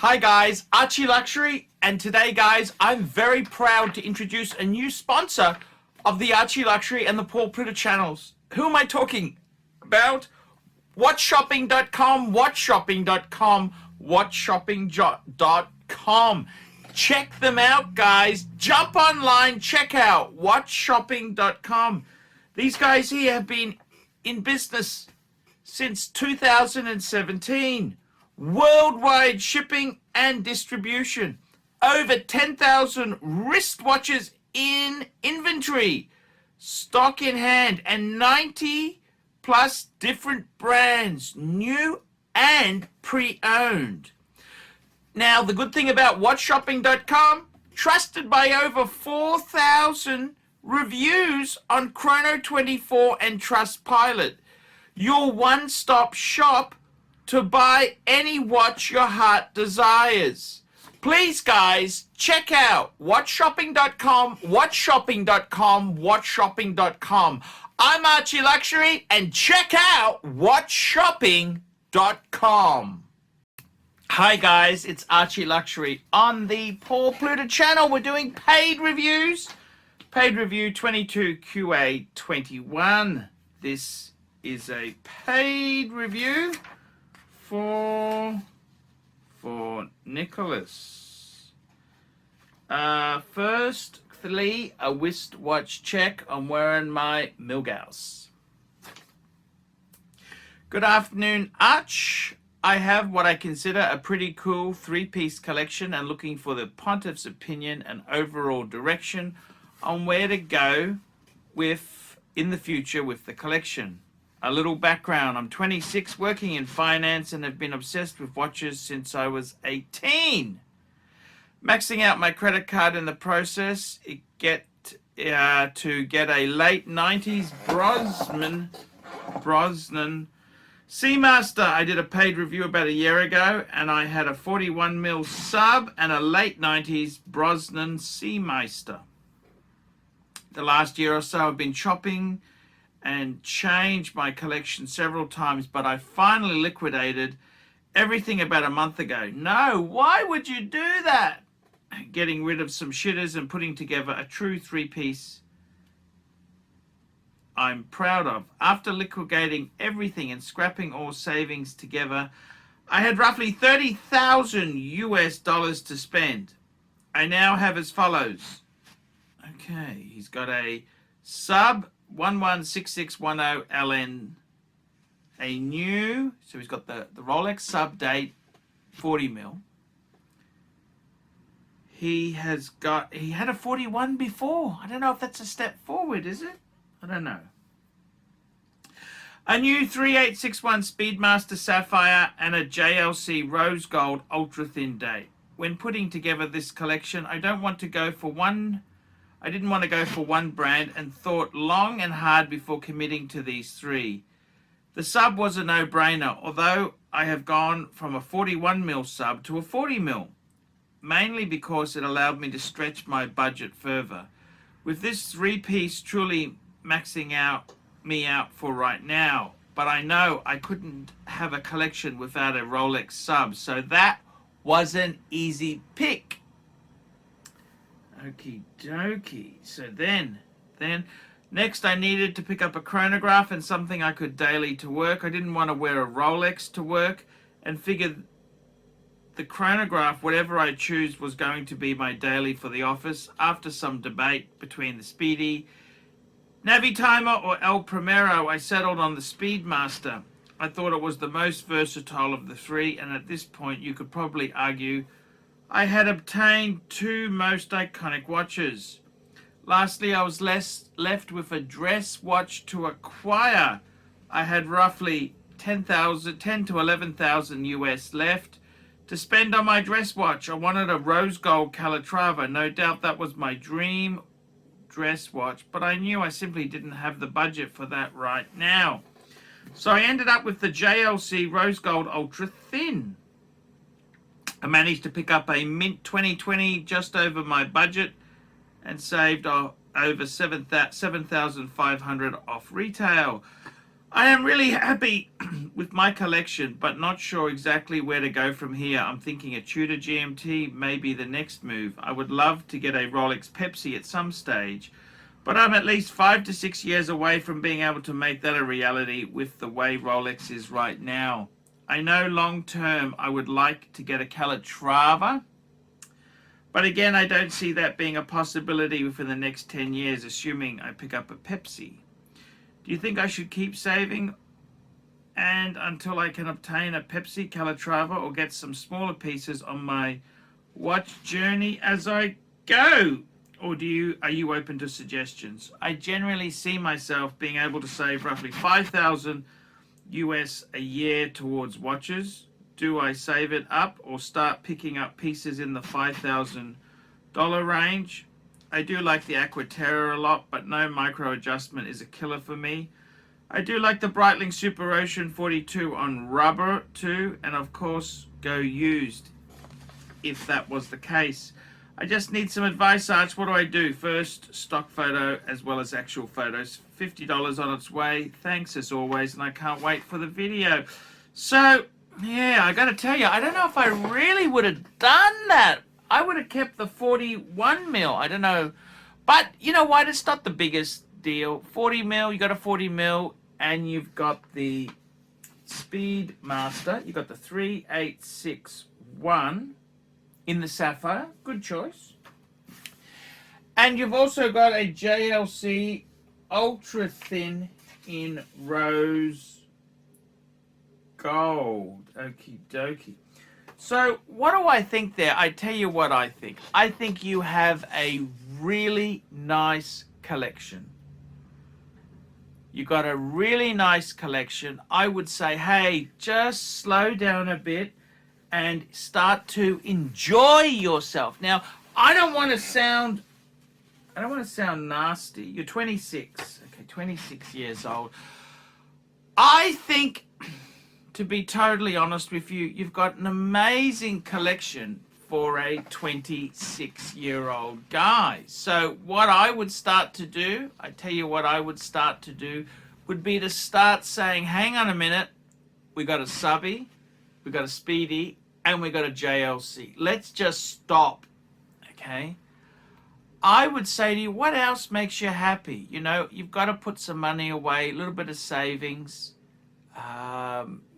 Hi guys, ArchieLuxury, and today guys, I'm very proud to introduce a new sponsor of the ArchieLuxury and the Pluta channels. Who am I talking about? WhatShopping.com, WhatShopping.com, WhatShopping.com. Check them out guys, jump online, check out WhatShopping.com. These guys here have been in business since 2017. Worldwide shipping and distribution. Over 10,000 wristwatches in inventory. Stock in hand and 90 plus different brands, new and pre-owned. Now, the good thing about WhatShopping.com, trusted by over 4,000 reviews on Chrono24 and Trustpilot. Your one-stop shop to buy any watch your heart desires. Please guys, check out WhatShopping.com, WhatShopping.com, WhatShopping.com. I'm ArchieLuxury, and check out WhatShopping.com. Hi guys, it's ArchieLuxury. On the Pluta channel, we're doing paid reviews. Paid review 22QA21. This is a paid review for Nicholas. Firstly, a wristwatch check. I'm wearing my Milgauss. Good afternoon, Arch. I have what I consider a pretty cool three-piece collection and looking for the pontiff's opinion and overall direction on where to go with in the future with the collection. A little background, I'm 26, working in finance, and have been obsessed with watches since I was 18. Maxing out my credit card in the process, to get a late 90s Brosnan Seamaster. I did a paid review about a year ago, and I had a 41mm sub and a late 90s Brosnan Seamaster. The last year or so I've been shopping and changed my collection several times, but I finally liquidated everything about a month ago. No, why would you do that? Getting rid of some shitters and putting together a true three-piece I'm proud of. After liquidating everything and scrapping all savings together, I had roughly $30,000 to spend. I now have as follows. Okay, he's got a sub 116610 LN, a new, so he's got the Rolex Sub Date 40mm. He had a 41 before. I don't know if that's a step forward, is it? I don't know. A new 3861 Speedmaster Sapphire and a JLC Rose Gold Ultra Thin Date. When putting together this collection, I didn't want to go for one brand and thought long and hard before committing to these three. The sub was a no-brainer, although I have gone from a 41mm sub to a 40mm, mainly because it allowed me to stretch my budget further. With this three-piece truly maxing me out for right now, but I know I couldn't have a collection without a Rolex sub, so that was an easy pick. Okie dokie. So then next I needed to pick up a chronograph and something I could daily to work. I didn't want to wear a Rolex to work and figured the chronograph, whatever I choose, was going to be my daily for the office. After some debate between the Speedy, Navitimer or El Primero, I settled on the Speedmaster. I thought it was the most versatile of the three, and at this point you could probably argue I had obtained two most iconic watches. Lastly, I was left with a dress watch to acquire. I had roughly 10 to 11,000 US left to spend on my dress watch. I wanted a rose gold Calatrava. No doubt that was my dream dress watch, but I knew I simply didn't have the budget for that right now. So I ended up with the JLC Rose Gold Ultra Thin. I managed to pick up a mint 2020 just over my budget and saved over 7,500 off retail. I am really happy with my collection, but not sure exactly where to go from here. I'm thinking a Tudor GMT may be the next move. I would love to get a Rolex Pepsi at some stage, but I'm at least 5 to 6 years away from being able to make that a reality with the way Rolex is right now. I know long term I would like to get a Calatrava, but again, I don't see that being a possibility within the next 10 years, assuming I pick up a Pepsi. Do you think I should keep saving and until I can obtain a Pepsi, Calatrava, or get some smaller pieces on my watch journey as I go? Or are you open to suggestions? I generally see myself being able to save roughly 5,000 US a year towards watches. Do I save it up or start picking up pieces in the $5,000 range? I do like the Aquaterra a lot, but no micro adjustment is a killer for me. I do like the Breitling Super Ocean 42 on rubber too, and of course go used if that was the case. I just need some advice, Arch. What do I do? First, stock photo as well as actual photos. $50 on its way. Thanks as always, and I can't wait for the video. So, yeah, I gotta tell you, I don't know if I really would have done that. I would have kept the 41 mil. I don't know. But you know what? It's not the biggest deal. 40 mil, you got a 40 mil, and you've got the Speedmaster. You've got the 3861 in the sapphire. Good choice. And you've also got a JLC ultra thin in rose gold. Okie dokie. So what do I think there? I tell you what I think. I think you have a really nice collection. You got a really nice collection. I would say, hey, just slow down a bit and start to enjoy yourself. Now, I don't want to sound nasty. You're 26. Okay, 26 years old. I think, to be totally honest with you, you've got an amazing collection for a 26-year-old guy. So what I would start to do, I tell you what I would start to do, would be to start saying, hang on a minute, we got a subby, we got a speedy, and we got a JLC. Let's just stop, okay? I would say to you, what else makes you happy? You know, you've got to put some money away, a little bit of savings.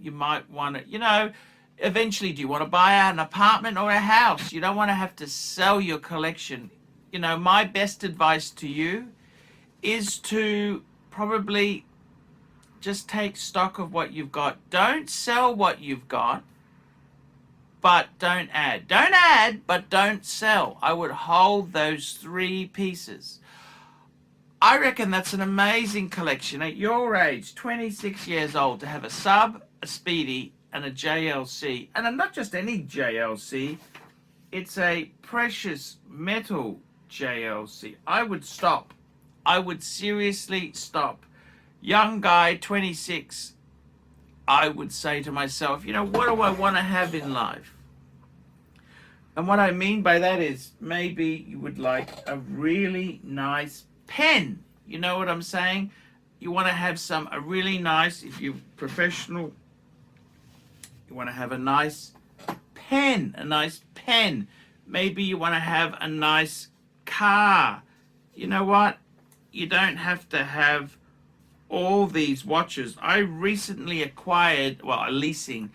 You might want to, you know, eventually, do you want to buy an apartment or a house? You don't want to have to sell your collection. You know, my best advice to you is to probably just take stock of what you've got. Don't sell what you've got, but don't add. Don't add, but don't sell. I would hold those three pieces. I reckon that's an amazing collection at your age, 26 years old, to have a sub, a speedy, and a JLC. And not just any JLC, it's a precious metal JLC. I would stop. I would seriously stop. Young guy, 26, I would say to myself, you know, what do I want to have in life? And what I mean by that is maybe you would like a really nice pen. You know what I'm saying? You want to have a really nice, if you're professional, you want to have a nice pen, Maybe you want to have a nice car. You know what? You don't have to have all these watches. I recently acquired, leasing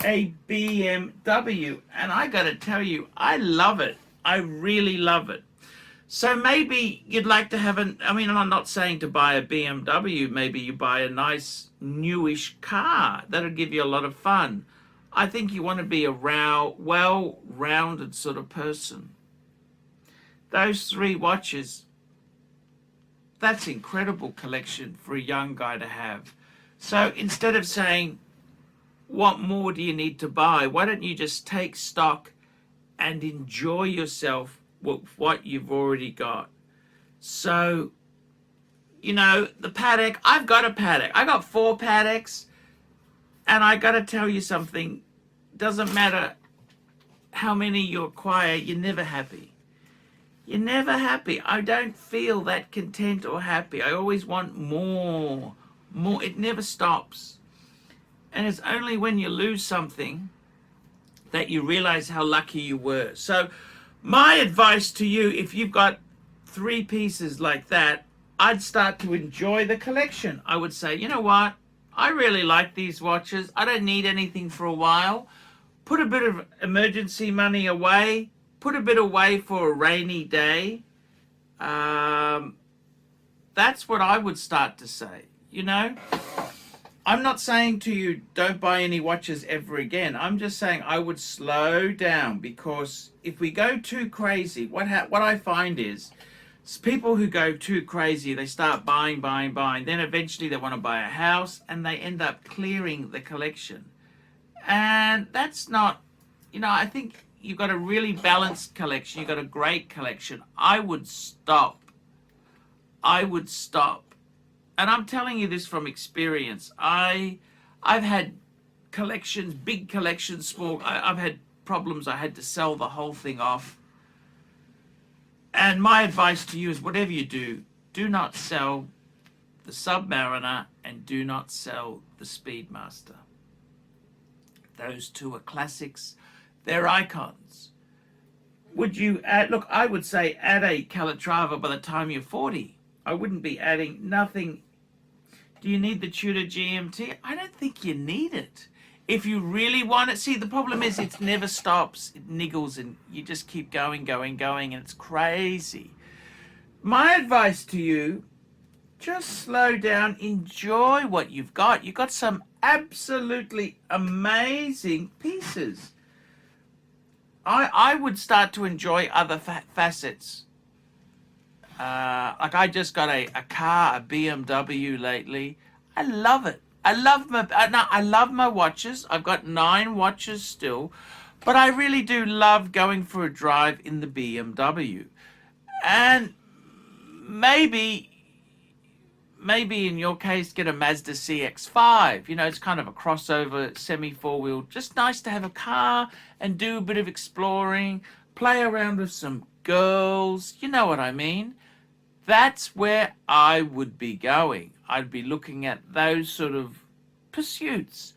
a BMW, and I got to tell you, I love it. I really love it. So maybe you'd like to have I'm not saying to buy a BMW, maybe you buy a nice newish car. That'll give you a lot of fun. I think you want to be a well-rounded sort of person. Those three watches, that's incredible collection for a young guy to have. So instead of saying, what more do you need to buy? Why don't you just take stock and enjoy yourself with what you've already got? So, you know, the Patek, I've got a Patek. I got 4 Pateks, and I got to tell you something. Doesn't matter how many you acquire, you're never happy. You're never happy. I don't feel that content or happy. I always want more. more. It never stops. And it's only when you lose something that you realize how lucky you were. So my advice to you, if you've got 3 pieces like that, I'd start to enjoy the collection. I would say, you know what? I really like these watches. I don't need anything for a while. Put a bit of emergency money away. Put a bit away for a rainy day. That's what I would start to say, you know? I'm not saying to you, don't buy any watches ever again. I'm just saying I would slow down, because if we go too crazy, what I find is people who go too crazy, they start buying. Then eventually they want to buy a house and they end up clearing the collection. And that's not, you know, I think you've got a really balanced collection. You've got a great collection. I would stop. And I'm telling you this from experience. I've had collections, big collections, small. I've had problems. I had to sell the whole thing off. And my advice to you is, whatever you do, do not sell the Submariner and do not sell the Speedmaster. Those 2 are classics. They're icons. Would you add, look, I would say add a Calatrava by the time you're 40. I wouldn't be adding nothing. Do you need the Tudor GMT? I don't think you need it. If you really want it, see, the problem is it never stops. It niggles and you just keep going, and it's crazy. My advice to you, just slow down, enjoy what you've got. You've got some absolutely amazing pieces. I would start to enjoy other facets. Like I just got a car, a BMW lately. I love it. I love my watches. I've got 9 watches still, but I really do love going for a drive in the BMW. And maybe in your case, get a Mazda CX-5. You know, it's kind of a crossover, semi-4-wheel. Just nice to have a car and do a bit of exploring, play around with some girls. You know what I mean? That's where I would be going. I'd be looking at those sort of pursuits.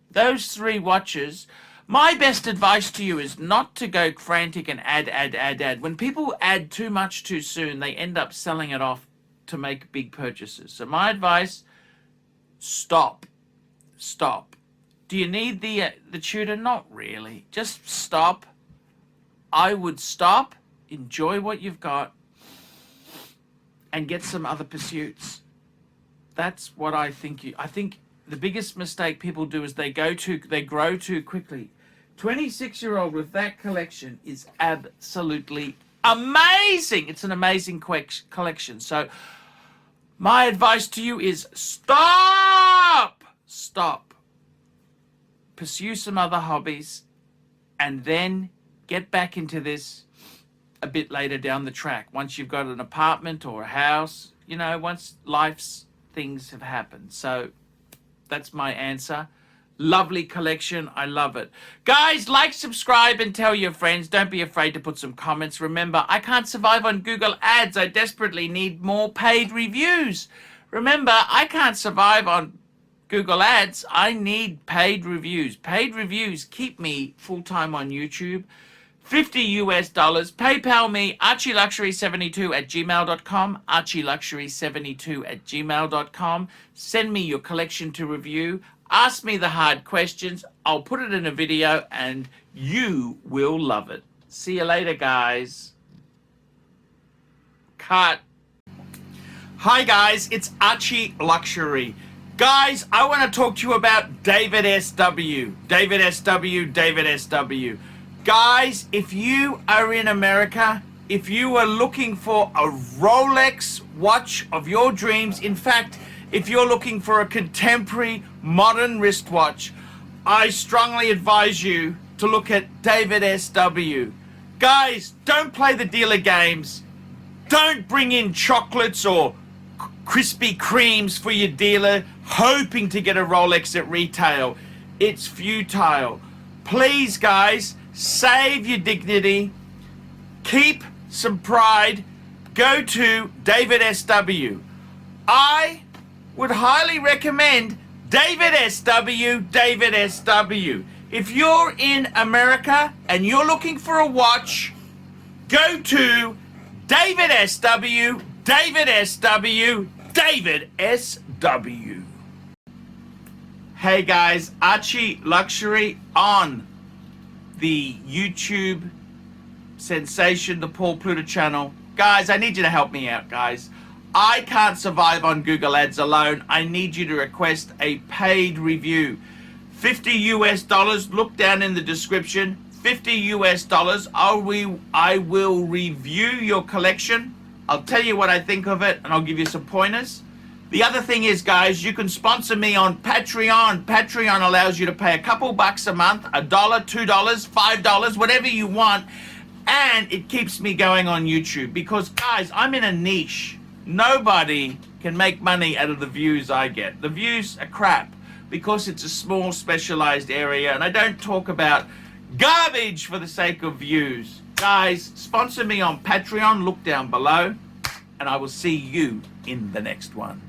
Those 3 watches. My best advice to you is not to go frantic and add. When people add too much too soon, they end up selling it off to make big purchases. So my advice, stop. Do you need the Tudor? Not really. Just stop. I would stop, enjoy what you've got, and get some other pursuits. That's what I think. I think the biggest mistake people do is they grow too quickly. 26-year-old with that collection is absolutely amazing. It's an amazing collection. So my advice to you is stop. Pursue some other hobbies and then get back into this a bit later down the track. Once you've got an apartment or a house, you know, once life's things have happened. So that's my answer. Lovely collection. I love it. Guys, like, subscribe, and tell your friends. Don't be afraid to put some comments. Remember, I can't survive on Google Ads. I desperately need more paid reviews. Remember, I can't survive on Google Ads. I need paid reviews. Paid reviews keep me full-time on YouTube. $50 US. PayPal me, ArchieLuxury72@gmail.com, ArchieLuxury72@gmail.com. Send me your collection to review. Ask me the hard questions. I'll put it in a video and you will love it. See you later, guys. Cut. Hi, guys. It's ArchieLuxury. Guys, I want to talk to you about David SW. David SW. Guys, if you are in America, if you are looking for a Rolex watch of your dreams, in fact, if you're looking for a contemporary modern wristwatch, I strongly advise you to look at David SW. Guys, don't play the dealer games. Don't bring in chocolates or Krispy Kremes for your dealer hoping to get a Rolex at retail. It's futile. Please, guys, save your dignity. Keep some pride. Go to David SW. I would highly recommend David SW, David SW. If you're in America and you're looking for a watch, go to David SW, David SW, David SW. Hey guys, ArchieLuxury on the YouTube sensation, the Paul Pluta channel. Guys, I need you to help me out, guys. I can't survive on Google Ads alone. I need you to request a paid review. $50 US, look down in the description. $50 US, I will review your collection. I'll tell you what I think of it, and I'll give you some pointers. The other thing is, guys, you can sponsor me on Patreon. Patreon allows you to pay a couple bucks a month, $1, $2, $5, whatever you want, and it keeps me going on YouTube. Because, guys, I'm in a niche. Nobody can make money out of the views I get. The views are crap because it's a small, specialized area, and I don't talk about garbage for the sake of views. Guys, sponsor me on Patreon. Look down below, and I will see you in the next one.